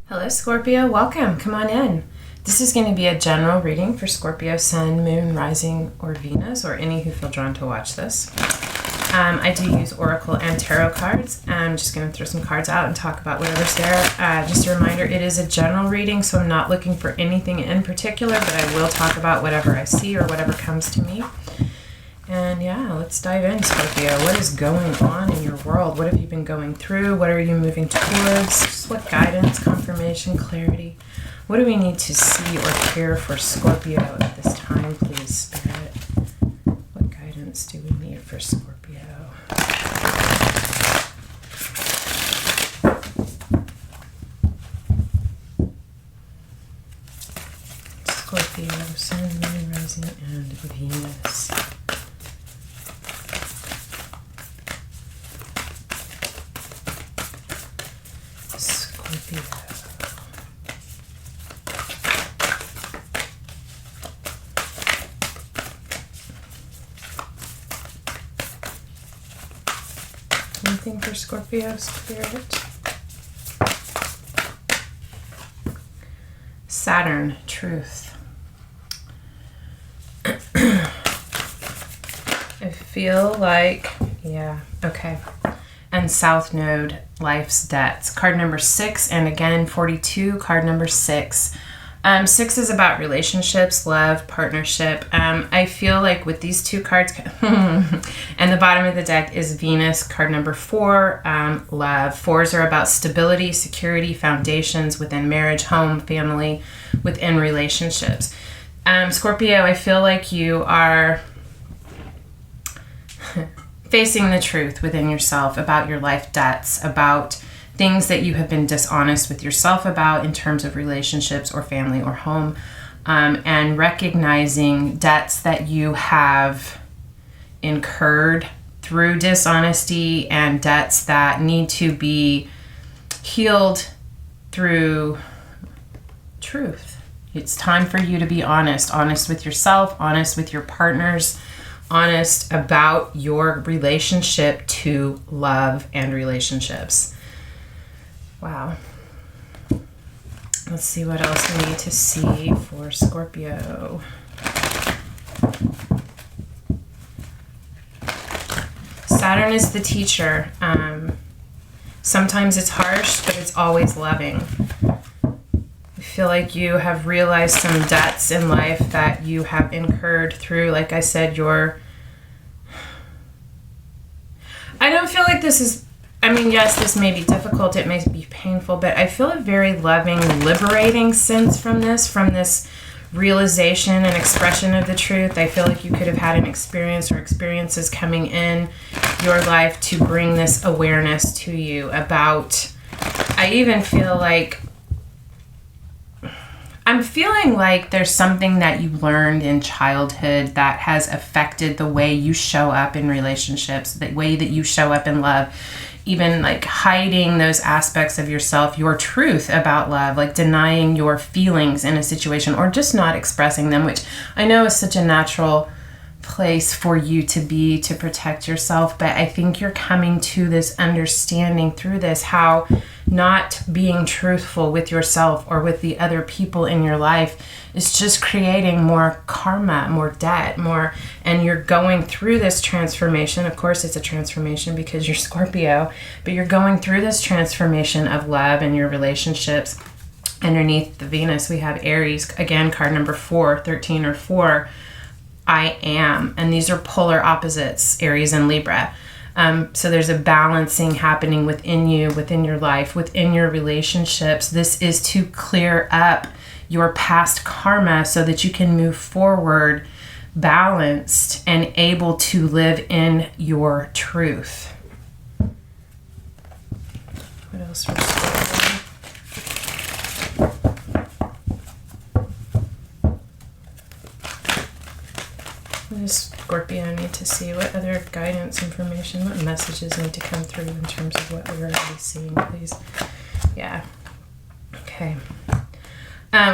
Hello Scorpio, welcome, come on in. This is going to be a general reading for Scorpio, Sun, Moon, Rising, or Venus, or any who feel drawn to watch this. I do use Oracle and Tarot cards. I'm just going to throw some cards out and talk about whatever's there. Just a reminder, it is a general reading, so I'm not looking for anything in particular, but I will talk about whatever I see or whatever comes to me. And yeah, let's dive in, Scorpio. What is going on in your world? What have you been going through? What are you moving towards? Just what guidance, confirmation, clarity? What do we need to see or hear for Scorpio at this time, please, Spirit? What guidance do we need for Scorpio? Scorpio, Sun, Moon, Rising, and Venus. Scorpio. Anything for Scorpio, Spirit? Saturn, truth. I feel like, yeah, okay. And South Node, life's debts. Card number 6, and again, 42, card number 6. 6 is about relationships, love, partnership. I feel like with these two cards, and the bottom of the deck is Venus, card number 4, love. 4s are about stability, security, foundations within marriage, home, family, within relationships. Scorpio, I feel like you are facing the truth within yourself about your life debts, about things that you have been dishonest with yourself about in terms of relationships or family or home, and recognizing debts that you have incurred through dishonesty and debts that need to be healed through truth. It's time for you to be honest with yourself, honest with your partners, honest about your relationship to love and relationships. Wow. Let's see what else we need to see for Scorpio. Saturn is the teacher. Sometimes it's harsh, but it's always loving. I feel like you have realized some debts in life that you have incurred through, like I said, I don't feel like this is, yes, this may be difficult, it may be painful, but I feel a very loving, liberating sense from this realization and expression of the truth. I feel like you could have had an experience or experiences coming in your life to bring this awareness to you about, I even feel like, I'm feeling like there's something that you learned in childhood that has affected the way you show up in relationships, the way that you show up in love, even like hiding those aspects of yourself, your truth about love, like denying your feelings in a situation or just not expressing them, which I know is such a natural place for you to be to protect yourself. But I think you're coming to this understanding through this, how not being truthful with yourself or with the other people in your life is just creating more karma, more debt, and you're going through this transformation. Of course, it's a transformation because you're Scorpio, but you're going through this transformation of love and your relationships. Underneath the Venus, we have Aries, again, card number 4, 13 or 4, I am. And these are polar opposites, Aries and Libra. So there's a balancing happening within you, within your life, within your relationships. This is to clear up your past karma so that you can move forward balanced and able to live in your truth. What else for Scorpio? What does Scorpio need to see? What other guidance, information, what messages need to come through in terms of what we're already seeing, please? Yeah. Okay.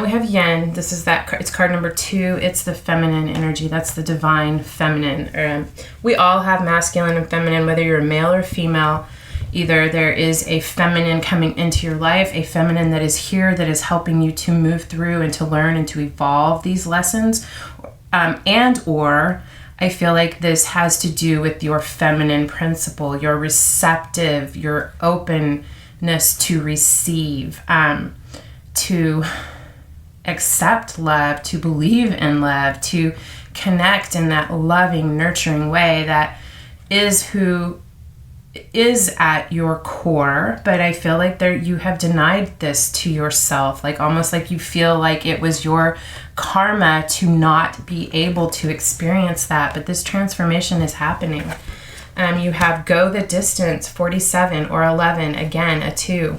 We have Yen. This is that. It's card number 2. It's the feminine energy. That's the divine feminine. We all have masculine and feminine, whether you're a male or female. Either there is a feminine coming into your life, a feminine that is here that is helping you to move through and to learn and to evolve these lessons, or I feel like this has to do with your feminine principle, your receptive, your openness to receive, to accept love, to believe in love, to connect in that loving, nurturing way that is who is at your core. But I feel like you have denied this to yourself, like almost like you feel like it was your karma to not be able to experience that. But this transformation is happening. You have go the distance, 47 or 11, again, a 2.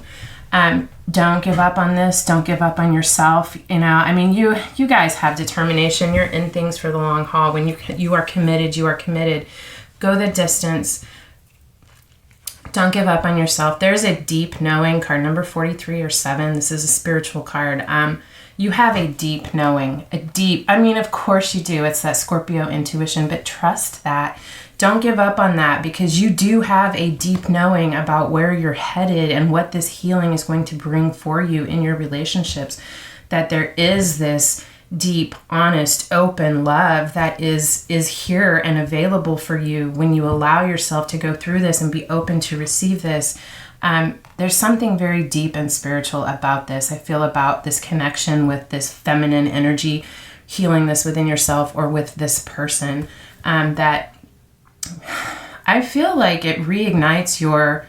Don't give up on this. Don't give up on yourself. You guys have determination. You're in things for the long haul. When you are committed, you are committed. Go the distance. Don't give up on yourself. There's a deep knowing, card number 43 or 7. This is a spiritual card. You have a deep knowing, of course you do. It's that Scorpio intuition, but trust that. Don't give up on that, because you do have a deep knowing about where you're headed and what this healing is going to bring for you in your relationships. That there is this deep, honest, open love that is here and available for you when you allow yourself to go through this and be open to receive this. There's something very deep and spiritual about this. I feel about this connection with this feminine energy, healing this within yourself or with this person, that I feel like it reignites your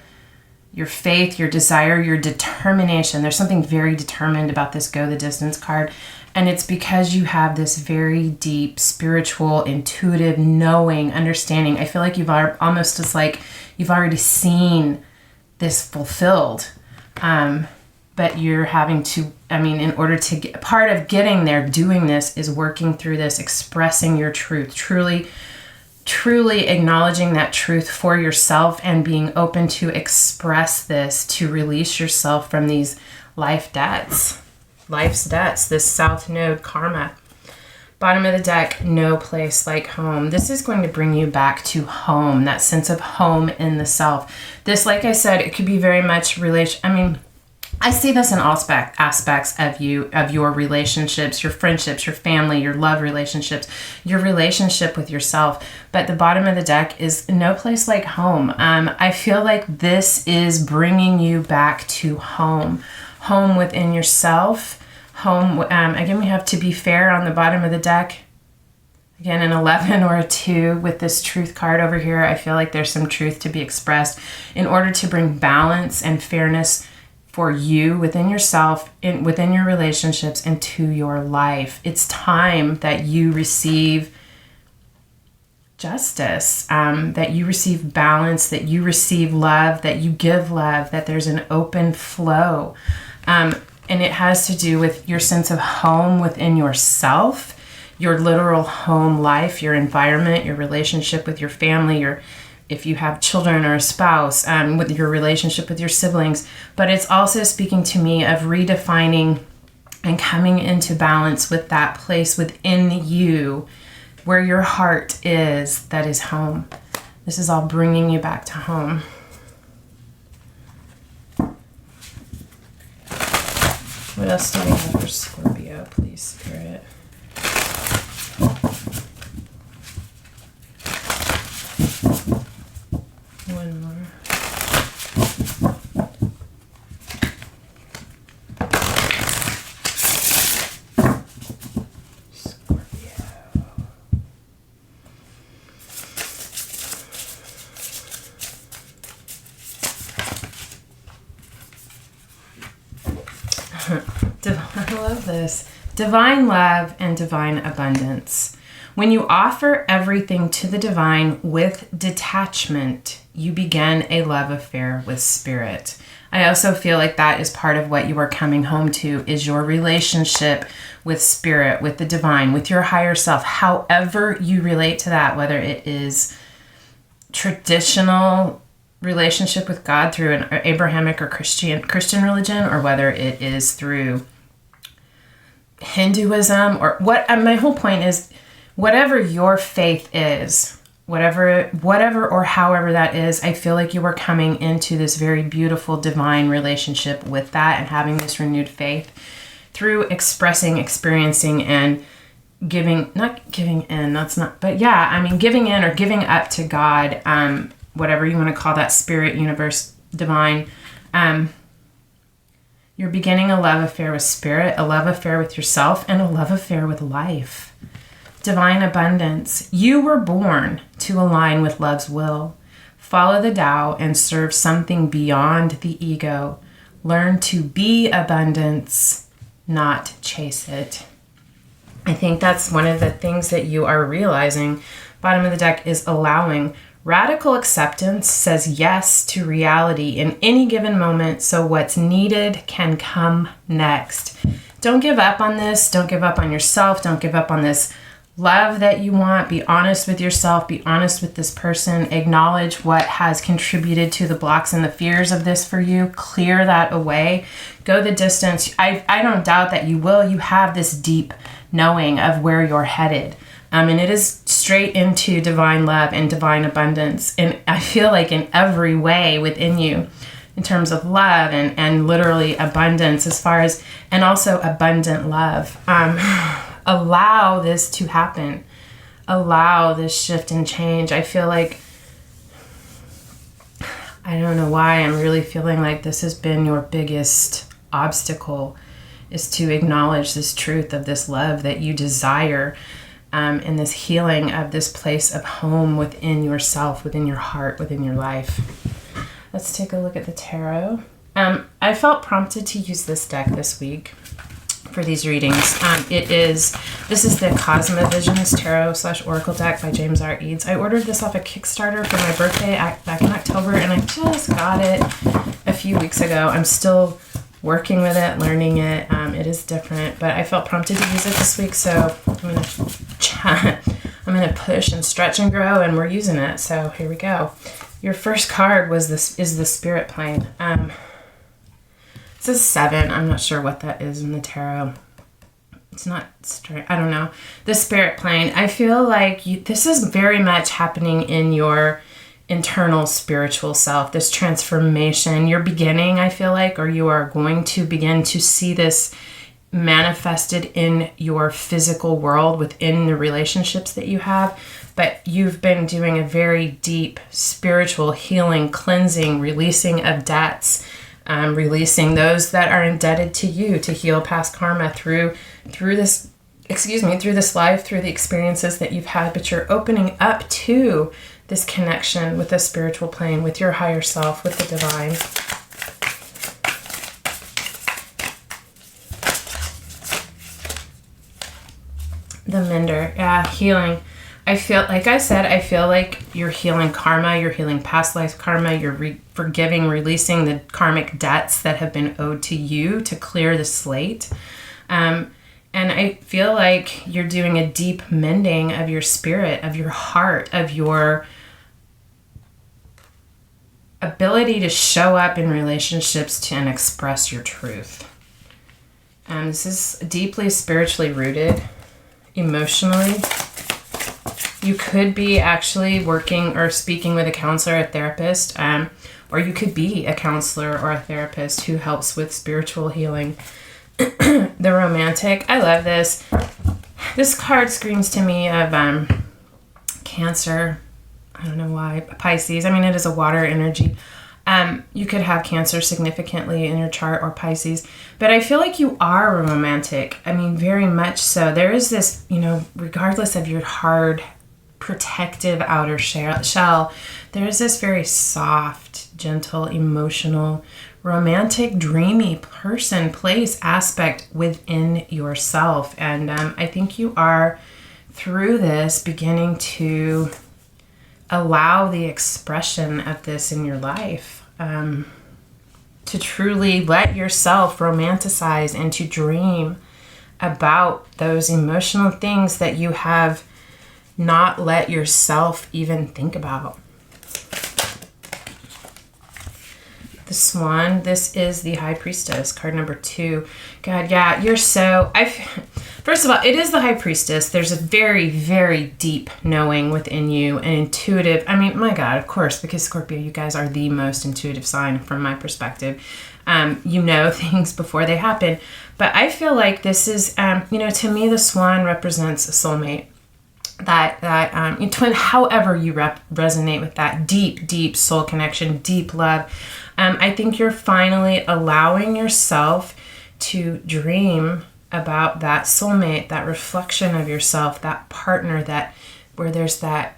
faith, your desire, your determination. There's something very determined about this go the distance card. And it's because you have this very deep, spiritual, intuitive, knowing, understanding. I feel like you've already seen this fulfilled. But you're having to, in order to get, part of getting there, doing this is working through this, expressing your truth, truly acknowledging that truth for yourself and being open to express this, to release yourself from these life's debts, this South Node karma. Bottom of the deck, no place like home. This is going to bring you back to home, that sense of home in the self. This, like I said, it could be very much I see this in all aspects of your relationships, your friendships, your family, your love relationships, your relationship with yourself. But the bottom of the deck is no place like home. I feel like this is bringing you back to home within yourself. Home. Again, we have to be fair on the bottom of the deck. Again, an 11 or a 2 with this truth card over here. I feel like there's some truth to be expressed in order to bring balance and fairness for you within yourself, within your relationships, and to your life. It's time that you receive justice, that you receive balance, that you receive love, that you give love, that there's an open flow. And it has to do with your sense of home within yourself, your literal home life, your environment, your relationship with your family, if you have children or a spouse, with your relationship with your siblings. But it's also speaking to me of redefining and coming into balance with that place within you where your heart is, that is home. This is all bringing you back to home. What else do we have for Scorpio, please, Spirit? One more. I love this. Divine love and divine abundance. When you offer everything to the divine with detachment, you begin a love affair with spirit. I also feel like that is part of what you are coming home to, is your relationship with spirit, with the divine, with your higher self, however you relate to that, whether it is traditional relationship with God through an Abrahamic or Christian religion, or whether it is through Hinduism, or what. My whole point is, whatever your faith is, whatever or however that is, I feel like you are coming into this very beautiful divine relationship with that and having this renewed faith through expressing, experiencing, and giving in or giving up to God, whatever you want to call that, spirit, universe, divine. You're beginning a love affair with spirit, a love affair with yourself, and a love affair with life. Divine abundance. You were born to align with love's will. Follow the Tao and serve something beyond the ego. Learn to be abundance, not chase it. I think that's one of the things that you are realizing. Bottom of the deck is allowing. Radical acceptance says yes to reality in any given moment, so what's needed can come next. Don't give up on this. Don't give up on yourself. Don't give up on this love that you want. Be honest with yourself. Be honest with this person. Acknowledge what has contributed to the blocks and the fears of this for you. Clear that away. Go the distance. I don't doubt that you will. You have this deep knowing of where you're headed. And it is straight into divine love and divine abundance. And I feel like in every way within you, in terms of love and literally abundance as far as, and also abundant love. Allow this to happen. Allow this shift and change. I feel like, I don't know why, I'm really feeling like this has been your biggest obstacle, is to acknowledge this truth of this love that you desire, and this healing of this place of home within yourself, within your heart, within your life. Let's take a look at the tarot. I felt prompted to use this deck this week for these readings. This is the Cosmovisions Tarot / Oracle deck by James R. Eads. I ordered this off a Kickstarter for my birthday back in October, and I just got it a few weeks ago. I'm still working with it, learning it. It is different, but I felt prompted to use it this week, so I'm gonna push and stretch and grow, and we're using it. So here we go. Your first card is the Spirit Plane. It's a 7. I'm not sure what that is in the tarot. It's not straight. I don't know. The Spirit Plane. I feel like this is very much happening in your internal spiritual self, this transformation. You're beginning, I feel like, or you are going to begin to see this manifested in your physical world within the relationships that you have. But you've been doing a very deep spiritual healing, cleansing, releasing of debts, releasing those that are indebted to you, to heal past karma through this life, through the experiences that you've had. But you're opening up to this connection with the spiritual plane, with your higher self, with the divine. The Mender, healing. I feel like you're healing karma, you're healing past life karma, you're forgiving, releasing the karmic debts that have been owed to you to clear the slate. And I feel like you're doing a deep mending of your spirit, of your heart, of your ability to show up in relationships and express your truth. This is deeply spiritually rooted, emotionally. You could be actually working or speaking with a counselor, a therapist, or you could be a counselor or a therapist who helps with spiritual healing. The Romantic. I love this. This card screams to me of Cancer. I don't know why. Pisces. I mean, it is a water energy. You could have Cancer significantly in your chart, or Pisces. But I feel like you are a romantic. I mean, very much so. There is this, regardless of your hard, protective outer shell, there is this very soft, gentle, emotional, romantic, dreamy person, place, aspect within yourself. And I think you are, through this, beginning to allow the expression of this in your life, to truly let yourself romanticize and to dream about those emotional things that you have not let yourself even think about. The Swan. This is the High Priestess, card number 2. God, yeah, you're so... First of all, it is the high priestess. There's a very, very deep knowing within you, and intuitive. I mean, my God, of course, because Scorpio, you guys are the most intuitive sign from my perspective. You know things before they happen. But I feel like this is, to me, the swan represents a soulmate. However you resonate with that deep, deep soul connection, deep love. I think you're finally allowing yourself to dream about that soulmate, that reflection of yourself, that partner, where there's that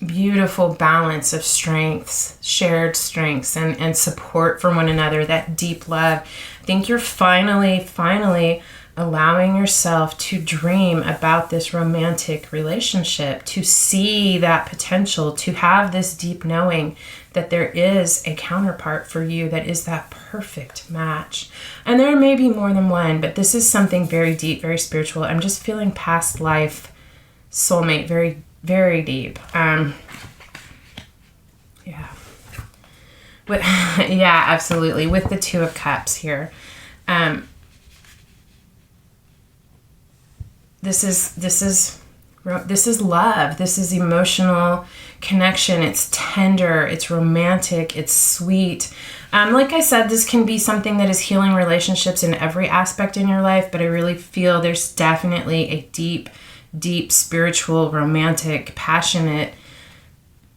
beautiful balance of strengths, shared strengths, and support for one another, that deep love. I think you're finally allowing yourself to dream about this romantic relationship, to see that potential, to have this deep knowing that there is a counterpart for you that is that perfect match. And there may be more than one, but this is something very deep, very spiritual. I'm just feeling past life soulmate, very, very deep. Yeah, absolutely. With the Two of Cups here. This is love. This is emotional connection. It's tender. It's romantic. It's sweet. Like I said, this can be something that is healing relationships in every aspect in your life, but I really feel there's definitely a deep, deep spiritual, romantic, passionate,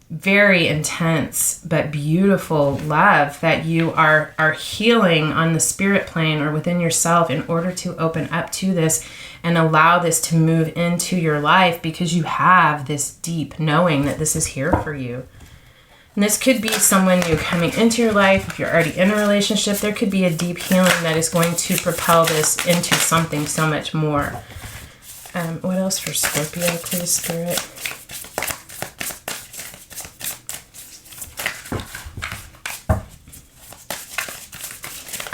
very intense but beautiful love that you are healing on the spirit plane or within yourself in order to open up to this and allow this to move into your life, because you have this deep knowing that this is here for you. And this could be someone new coming into your life. If you're already in a relationship, there could be a deep healing that is going to propel this into something so much more. What else for Scorpio, please, Spirit?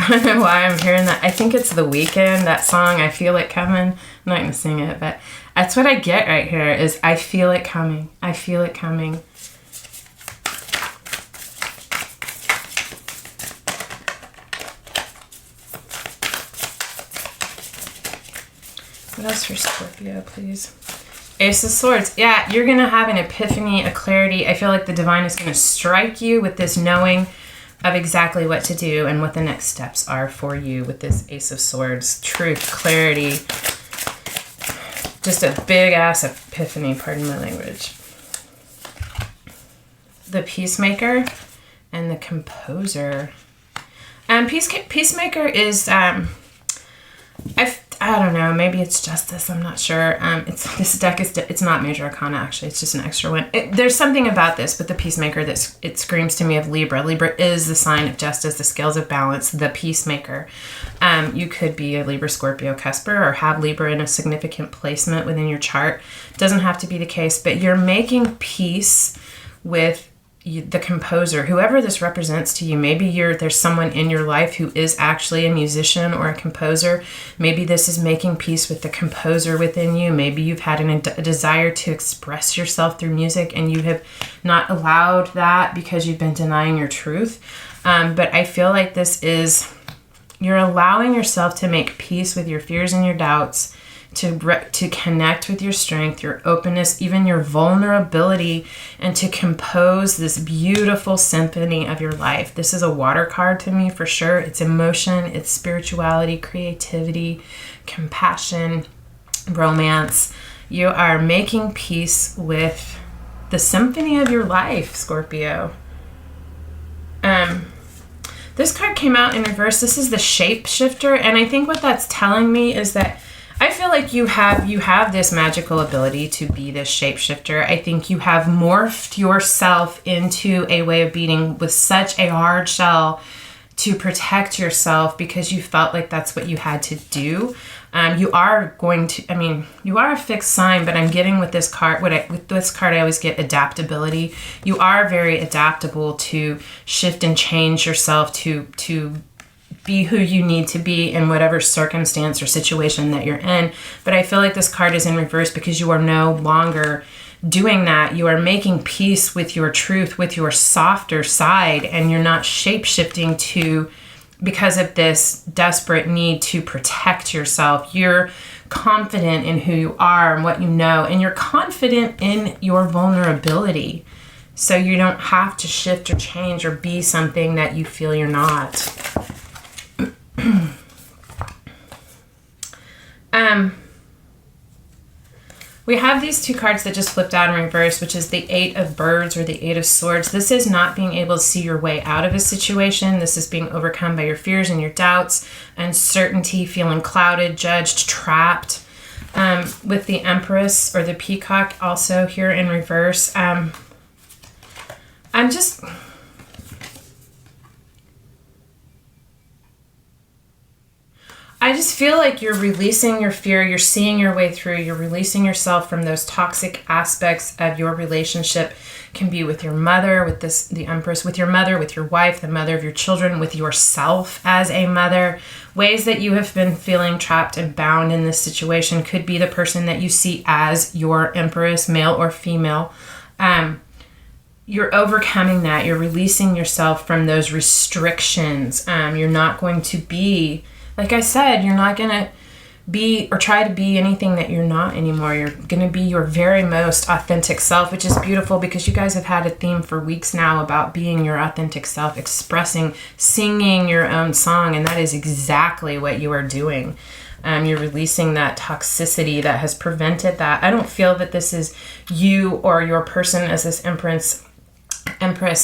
I don't know why I'm hearing that. I think it's The Weeknd, that song, I Feel It Coming. I'm not going to sing it, but that's what I get right here is I feel it coming. I feel it coming. What else for Scorpio, please? Ace of Swords. Yeah, you're going to have an epiphany, a clarity. I feel like the divine is going to strike you with this knowing of exactly what to do and what the next steps are for you with this Ace of Swords. Truth, clarity, just a big ass epiphany, pardon my language. The Peacemaker and the Composer. Peacemaker is, I don't know, maybe it's Justice, I'm not sure. This deck it's not Major Arcana, actually, it's just an extra one. There's something about this, but the Peacemaker, it screams to me of Libra. Libra is the sign of justice, the scales of balance, the Peacemaker. You could be a Libra, Scorpio, Cusper, or have Libra in a significant placement within your chart. Doesn't have to be the case, but you're making peace with the Composer, whoever this represents to you. Maybe there's someone in your life who is actually a musician or a composer. Maybe this is making peace with the composer within you. Maybe you've had a desire to express yourself through music and you have not allowed that because you've been denying your truth. But I feel like you're allowing yourself to make peace with your fears and your doubts, to connect with your strength, your openness, even your vulnerability, and to compose this beautiful symphony of your life. This is a water card to me for sure. It's emotion, it's spirituality, creativity, compassion, romance. You are making peace with the symphony of your life, Scorpio. This card came out in reverse. This is the Shapeshifter, and I think what that's telling me is that I feel like you have this magical ability to be this shapeshifter. I think you have morphed yourself into a way of being with such a hard shell to protect yourself because you felt like that's what you had to do. You are a fixed sign, but I'm getting with this card, with this card I always get adaptability. You are very adaptable to shift and change yourself to be who you need to be in whatever circumstance or situation that you're in. But I feel like this card is in reverse because you are no longer doing that. You are making peace with your truth, with your softer side, and you're not shape-shifting to because of this desperate need to protect yourself. You're confident in who you are and what you know, and you're confident in your vulnerability. So you don't have to shift or change or be something that you feel you're not. We have these two cards that just flipped out in reverse, which is the Eight of Birds or the Eight of Swords. This is not being able to see your way out of a situation. This is being overcome by your fears and your doubts, uncertainty, feeling clouded, judged, trapped. With the Empress or the Peacock also here in reverse. I just feel like you're releasing your fear, you're seeing your way through, you're releasing yourself from those toxic aspects of your relationship. Can be with your mother, with the Empress, with your mother, with your wife, the mother of your children, with yourself as a mother. Ways that you have been feeling trapped and bound in this situation could be the person that you see as your Empress, male or female. You're overcoming that. You're releasing yourself from those restrictions. You're not going to be, like I said, you're not going to be or try to be anything that you're not anymore. You're going to be your very most authentic self, which is beautiful because you guys have had a theme for weeks now about being your authentic self, expressing, singing your own song, and that is exactly what you are doing. You're releasing that toxicity that has prevented that. I don't feel that this is you or your person as this Empress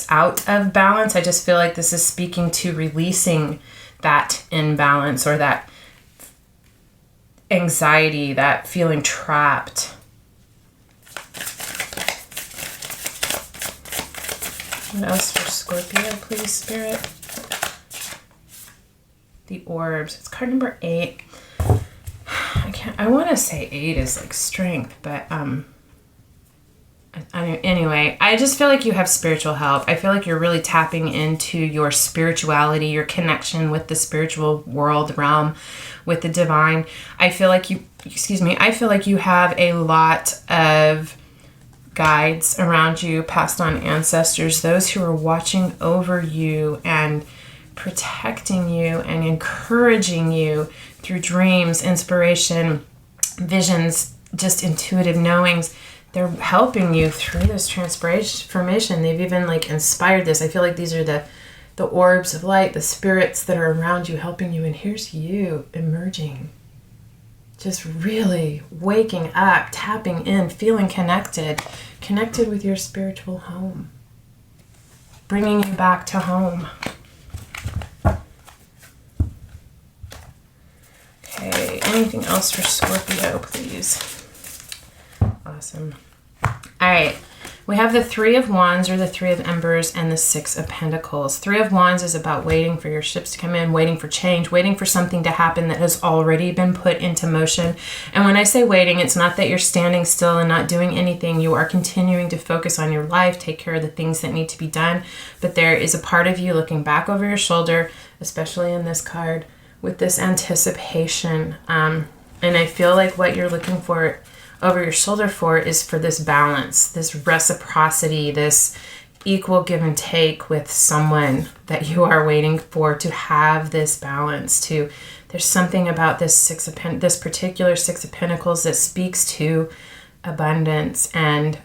out of balance. I just feel like this is speaking to releasing that imbalance or that anxiety, that feeling trapped. What else for Scorpio, please, Spirit? The Orbs. It's card number 8. I want to say 8 is like strength, but anyway, I just feel like you have spiritual help. I feel like you're really tapping into your spirituality, your connection with the spiritual world realm, with the divine. I feel like you have a lot of guides around you, passed on ancestors, those who are watching over you and protecting you and encouraging you through dreams, inspiration, visions, just intuitive knowings. They're helping you through this transformation. They've even like inspired this. I feel like these are the orbs of light, the spirits that are around you, helping you. And here's you emerging, just really waking up, tapping in, feeling connected with your spiritual home, bringing you back to home. Okay, anything else for Scorpio, please? Awesome. All right, we have the Three of Wands or the Three of Embers and the Six of Pentacles. Three of Wands is about waiting for your ships to come in, waiting for change, waiting for something to happen that has already been put into motion. And when I say waiting, it's not that you're standing still and not doing anything. You are continuing to focus on your life, take care of the things that need to be done. But there is a part of you looking back over your shoulder, especially in this card, with this anticipation. And I feel like what you're looking for over your shoulder for is for this balance, this reciprocity, this equal give and take with someone that you are waiting for to have this balance. There's something about this this particular Six of Pentacles that speaks to abundance and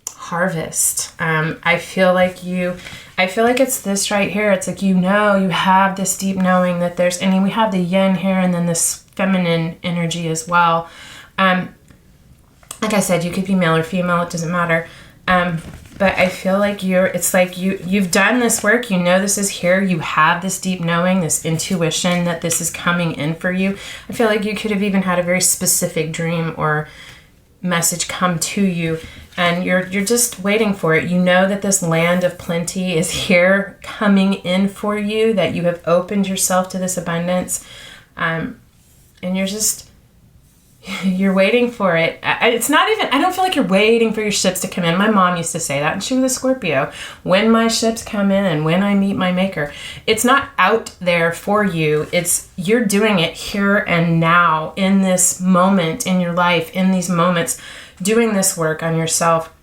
harvest. I feel like it's this right here. It's like, you have this deep knowing that we have the yin here and then this feminine energy as well. Like I said, you could be male or female, it doesn't matter. But I feel like you've done this work, this is here, you have this deep knowing, this intuition that this is coming in for you. I feel like you could have even had a very specific dream or message come to you and you're just waiting for it. You know that this land of plenty is here coming in for you, that you have opened yourself to this abundance. And you're waiting for it. It's not even, I don't feel like you're waiting for your ships to come in. My mom used to say that, and she was a Scorpio. When my ships come in and when I meet my maker, it's not out there for you. You're doing it here and now, in this moment in your life, in these moments, doing this work on yourself,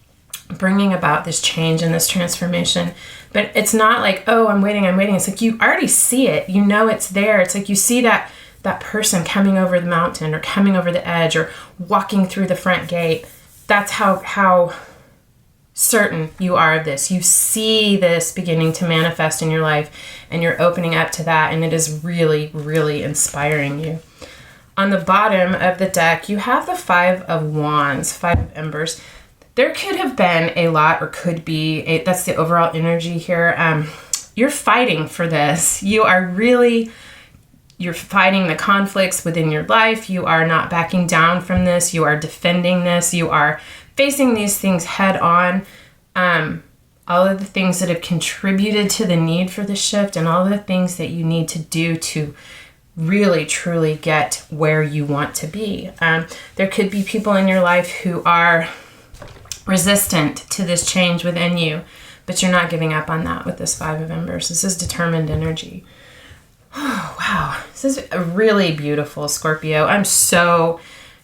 bringing about this change and this transformation But it's not like, oh, I'm waiting. It's like you already see it. You know it's there. It's like you see that person coming over the mountain or coming over the edge or walking through the front gate. That's how certain you are of this. You see this beginning to manifest in your life, and you're opening up to that, and it is really, really inspiring you. On the bottom of the deck, you have the 5 of Wands, 5 of Embers. There could have been a lot, or could be, that's the overall energy here. You're fighting for this. You're fighting the conflicts within your life. You are not backing down from this. You are defending this. You are facing these things head on. All of the things that have contributed to the need for the shift, and all of the things that you need to do to really, truly get where you want to be. There could be people in your life who are resistant to this change within you, but you're not giving up on that with this 5 of Embers. This is determined energy. Oh, wow. This is really beautiful, Scorpio. I'm so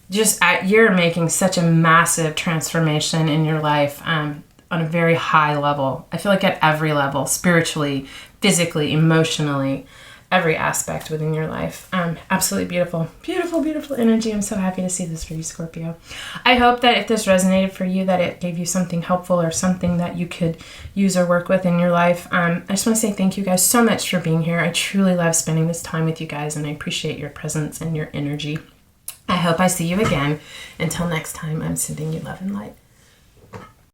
you're making such a massive transformation in your life on a very high level. I feel like at every level, spiritually, physically, emotionally, every aspect within your life. Absolutely beautiful. Beautiful, beautiful energy. I'm so happy to see this for you, Scorpio. I hope that if this resonated for you, that it gave you something helpful or something that you could use or work with in your life. I just want to say thank you guys so much for being here. I truly love spending this time with you guys, and I appreciate your presence and your energy. I hope I see you again. Until next time, I'm sending you love and light.